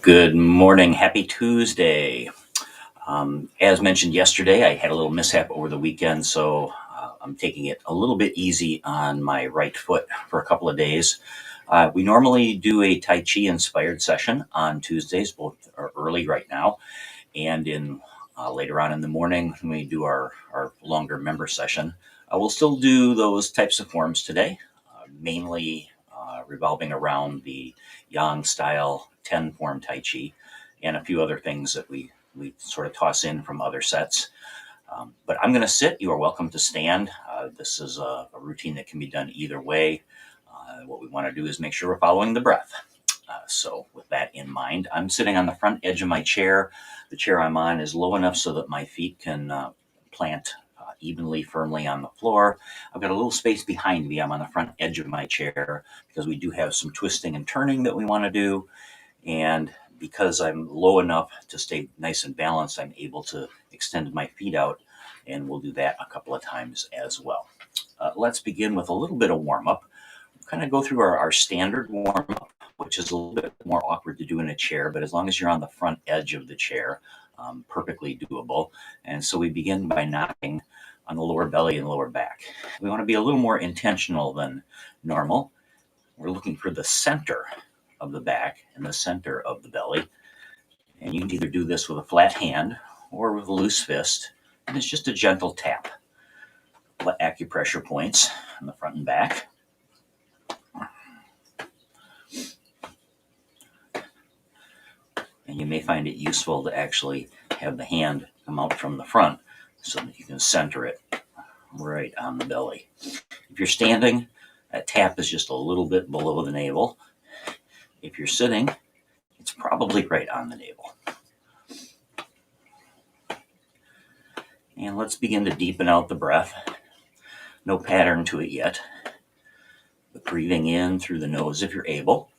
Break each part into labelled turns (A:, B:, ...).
A: Good morning. Happy Tuesday. As mentioned yesterday, I had a little mishap over the weekend, so I'm taking it a little bit easy on my right foot for a couple of days. We normally do a Tai Chi inspired session on Tuesdays, both are early right now, and in later on in the morning when we do our longer member session. We'll still do those types of forms today, mainly revolving around the Yang style 10 form Tai Chi and a few other things that we sort of toss in from other sets. But I'm going to sit. You are welcome to stand. This is a routine that can be done either way. What we want to do is make sure we're following the breath. So with that in mind, I'm sitting on the front edge of my chair. The chair I'm on is low enough so that my feet can plant evenly, firmly on the floor. I've got a little space behind me. I'm on the front edge of my chair because we do have some twisting and turning that we want to do. And because I'm low enough to stay nice and balanced, I'm able to extend my feet out, and we'll do that a couple of times as well. Let's begin with a little bit of warm-up. We'll kind of go through our standard warm-up, which is a little bit more awkward to do in a chair, but as long as you're on the front edge of the chair, perfectly doable. And so we begin by knocking on the lower belly and lower back. We want to be a little more intentional than normal. We're looking for the center of the back and the center of the belly. And you can either do this with a flat hand or with a loose fist. And it's just a gentle tap. Acupressure points on the front and back. And you may find it useful to actually have the hand come out from the front so that you can center it right on the belly. If you're standing, that tap is just a little bit below the navel. If you're sitting, it's probably right on the navel. And let's begin to deepen out the breath. No pattern to it yet, but breathing in through the nose if you're able,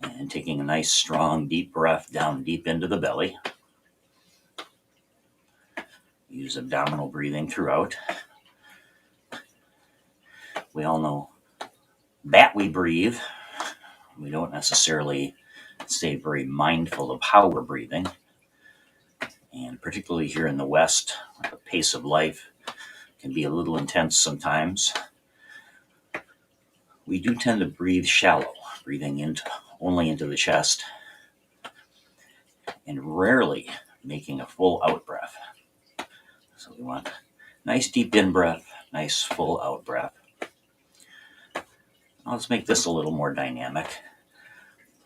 A: and taking a nice, strong, deep breath down deep into the belly. Use abdominal breathing throughout. We all know that we breathe. We don't necessarily stay very mindful of how we're breathing. And particularly here in the West, the pace of life can be a little intense sometimes. We do tend to breathe shallow, breathing only into the chest, and rarely making a full out breath. So we want nice deep in breath, nice full out breath. Now let's make this a little more dynamic.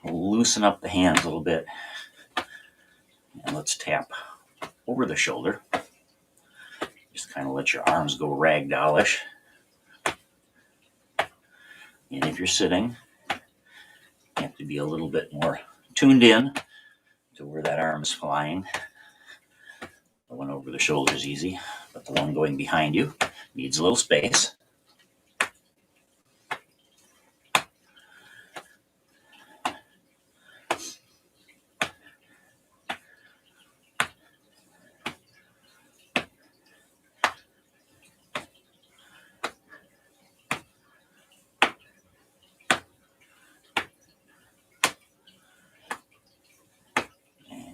A: We'll loosen up the hands a little bit, and let's tap over the shoulder. Just kind of let your arms go ragdollish. And if you're sitting, you have to be a little bit more tuned in to where that arm is flying. The one over the shoulder is easy, but the one going behind you needs a little space.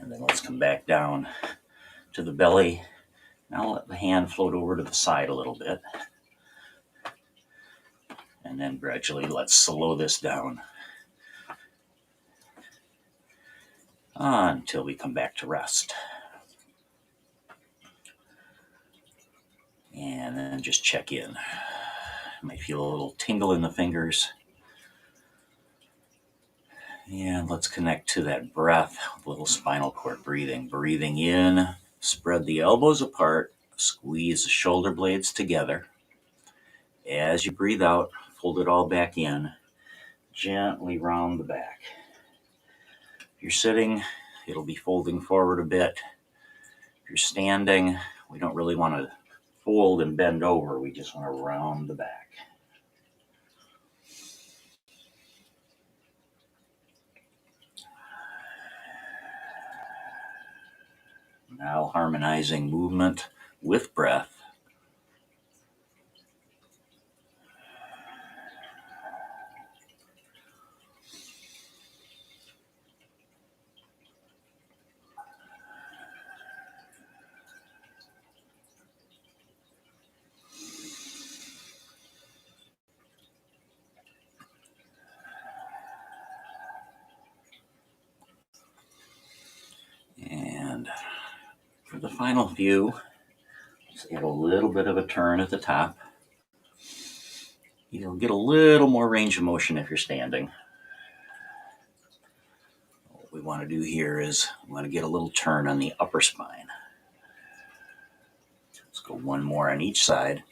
A: And then let's come back down to the belly. Now let the hand float over to the side a little bit. And then gradually let's slow this down until we come back to rest. And then just check in. You might feel a little tingle in the fingers. And let's connect to that breath with a little spinal cord breathing. Breathing in, spread the elbows apart, squeeze the shoulder blades together. As you breathe out, fold it all back in, gently round the back. If you're sitting, it'll be folding forward a bit. If you're standing, we don't really want to fold and bend over. We just want to round the back. Now harmonizing movement with breath. For the final few, let's add a little bit of a turn at the top. You'll get a little more range of motion if you're standing. What we want to do here is we want to get a little turn on the upper spine. Let's go one more on each side.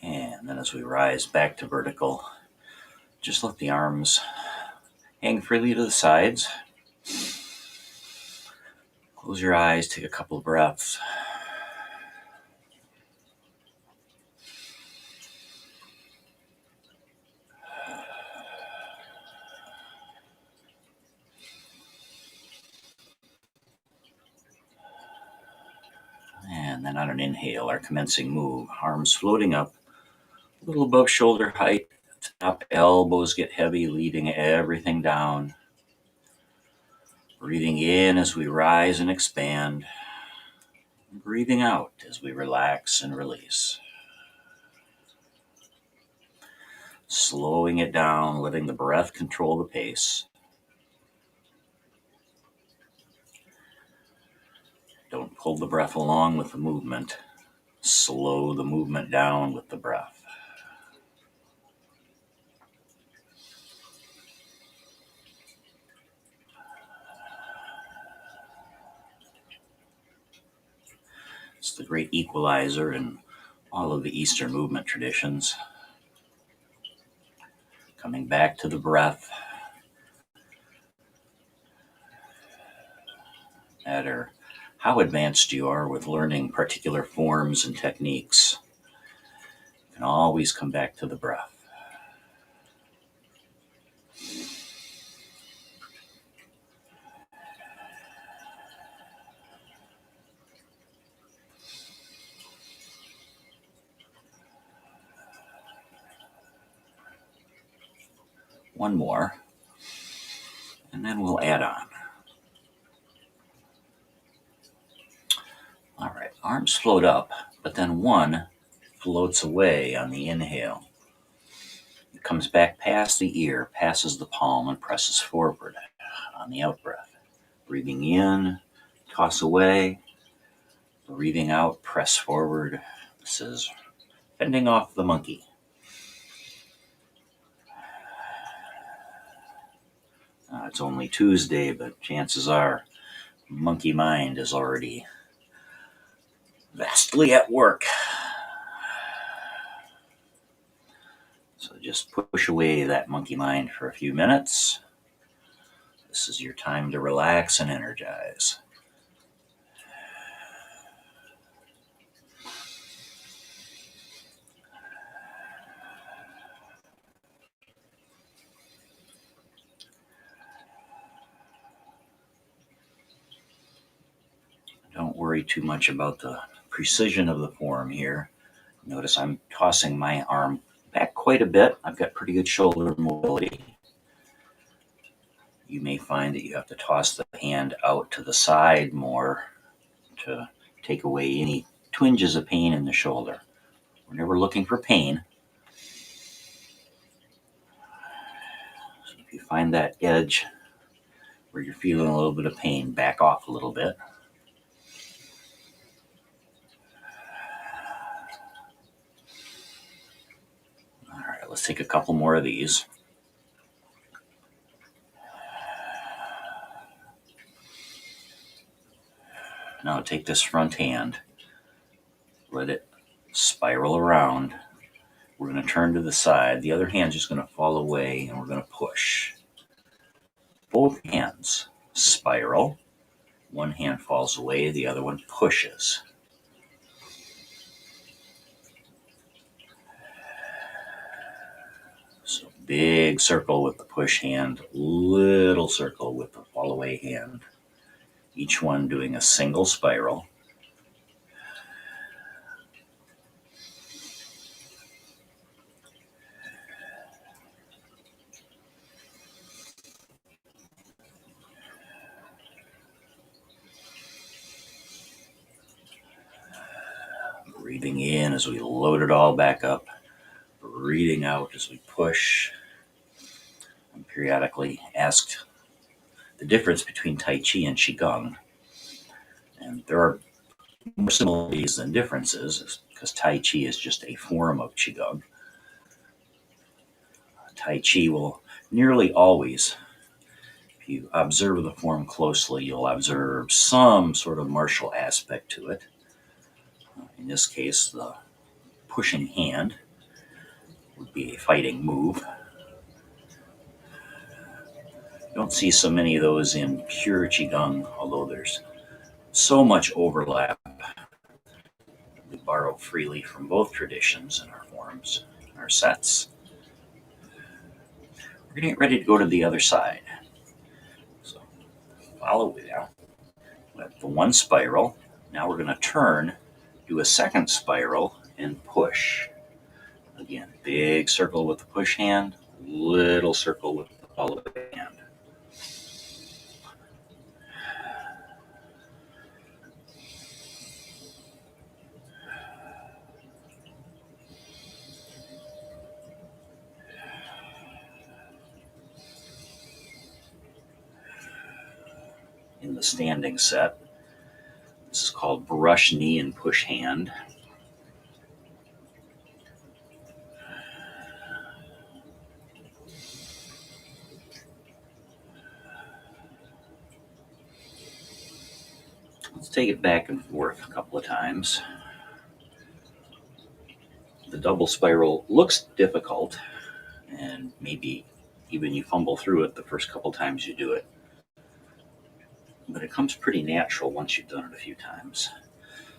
A: And then as we rise back to vertical, just let the arms hang freely to the sides. Close your eyes, take a couple of breaths. And then on an inhale, our commencing move, arms floating up, a little above shoulder height, top elbows get heavy, leading everything down. Breathing in as we rise and expand. Breathing out as we relax and release. Slowing it down, letting the breath control the pace. Don't pull the breath along with the movement. Slow the movement down with the breath. It's the great equalizer in all of the Eastern movement traditions. Coming back to the breath. No matter how advanced you are with learning particular forms and techniques, you can always come back to the breath. One more, and then we'll add on. All right, arms float up, but then one floats away on the inhale. It comes back past the ear, passes the palm, and presses forward on the out breath. Breathing in, toss away. Breathing out, press forward. This is fending off the monkey. It's only Tuesday, but chances are monkey mind is already vastly at work. So just push away that monkey mind for a few minutes. This is your time to relax and energize. Don't worry too much about the precision of the form here. Notice I'm tossing my arm back quite a bit. I've got pretty good shoulder mobility. You may find that you have to toss the hand out to the side more to take away any twinges of pain in the shoulder. We're never looking for pain. So if you find that edge where you're feeling a little bit of pain, back off a little bit. All right, let's take a couple more of these. Now take this front hand, let it spiral around. We're going to turn to the side. The other hand's just going to fall away, and we're going to push. Both hands spiral. One hand falls away, the other one pushes. So big circle with the push hand, little circle with the fall away hand. Each one doing a single spiral. Breathing in as we load it all back up. Breathing out as we push. And periodically ask the difference between Tai Chi and Qigong. And there are more similarities than differences, because Tai Chi is just a form of Qigong. Tai Chi will nearly always, if you observe the form closely, you'll observe some sort of martial aspect to it. In this case, the pushing hand would be a fighting move. You don't see so many of those in pure Qigong, although there's so much overlap. We borrow freely from both traditions in our forms, our sets. We're going to get ready to go to the other side. So follow me now. With the one spiral, now we're going to turn, do a second spiral, and push. Again, big circle with the push hand, little circle with the follow hand. In the standing set, this is called brush knee and push hand. Let's take it back and forth a couple of times. The double spiral looks difficult, and maybe even you fumble through it the first couple times you do it. But it comes pretty natural once you've done it a few times.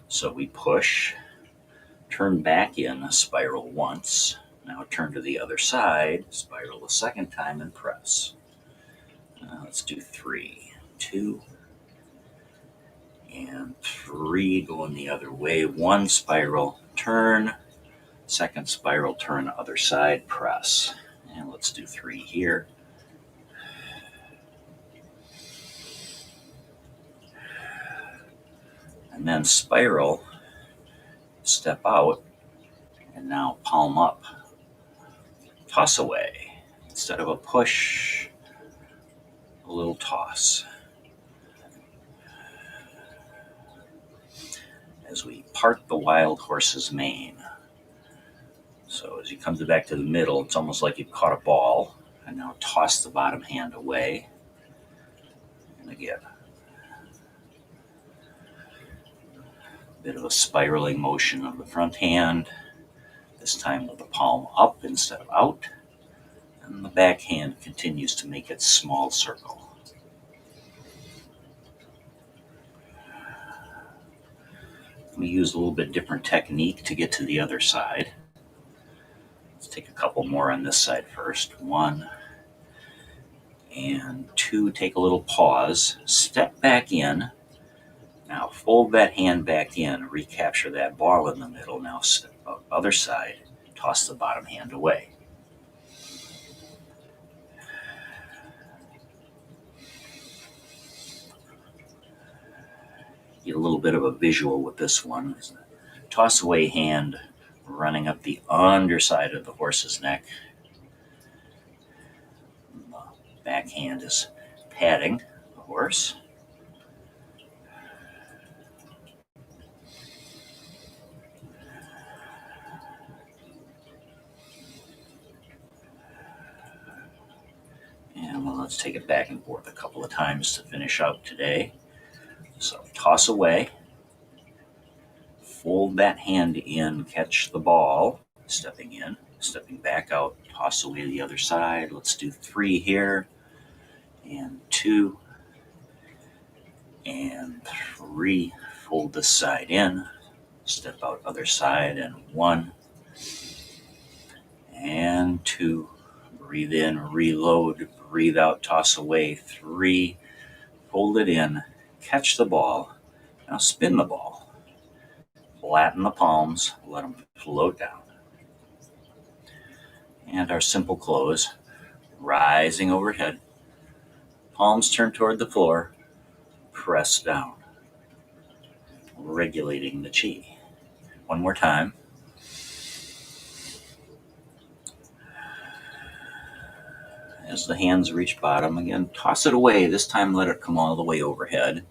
A: So we push, turn back in a spiral once, now turn to the other side, spiral a second time, and press. Let's do 3, 2, and 3, going the other way. One spiral, turn, second spiral, turn other side, press. And let's do 3 here. And then spiral, step out, and now palm up. Toss away. Instead of a push, a little toss. As we part the wild horse's mane. So as you come back to the middle, it's almost like you've caught a ball, and now toss the bottom hand away. And again, a bit of a spiraling motion of the front hand, this time with the palm up instead of out, and the back hand continues to make its small circle. We use a little bit different technique to get to the other side. Let's take a couple more on this side first. 1 and 2, take a little pause, step back in. Now fold that hand back in, recapture that ball in the middle. Now step out other side, toss the bottom hand away. Get a little bit of a visual with this one. Toss away hand running up the underside of the horse's neck. The back hand is patting the horse. And let's take it back and forth a couple of times to finish out today. So toss away, fold that hand in, catch the ball, stepping in, stepping back out, toss away the other side. Let's do 3 here, and 2, and 3. Fold this side in, step out other side, and 1, and 2. Breathe in, reload, breathe out, toss away, 3. Fold it in, catch the ball. Now spin the ball. Flatten the palms, let them float down. And our simple close, rising overhead. Palms turn toward the floor, press down. Regulating the chi. One more time. As the hands reach bottom, again, toss it away. This time let it come all the way overhead.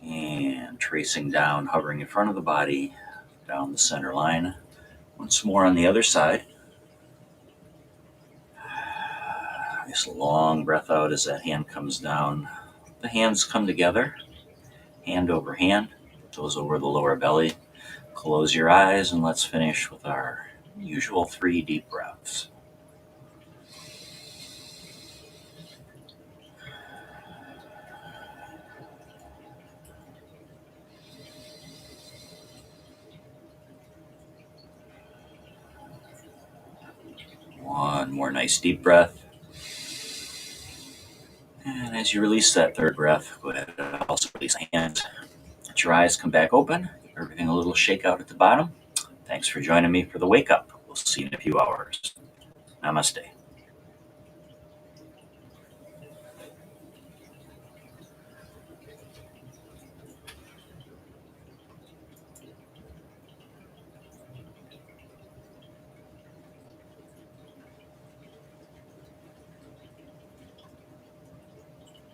A: And tracing down, hovering in front of the body, down the center line. Once more on the other side. Nice long breath out as that hand comes down. The hands come together, hand over hand, toes over the lower belly. Close your eyes and let's finish with our usual 3 deep breaths. One more nice deep breath. And as you release that third breath, go ahead and also release the hands. Let your eyes come back open. Give everything a little shake out at the bottom. Thanks for joining me for the Wake Up. We'll see you in a few hours. Namaste.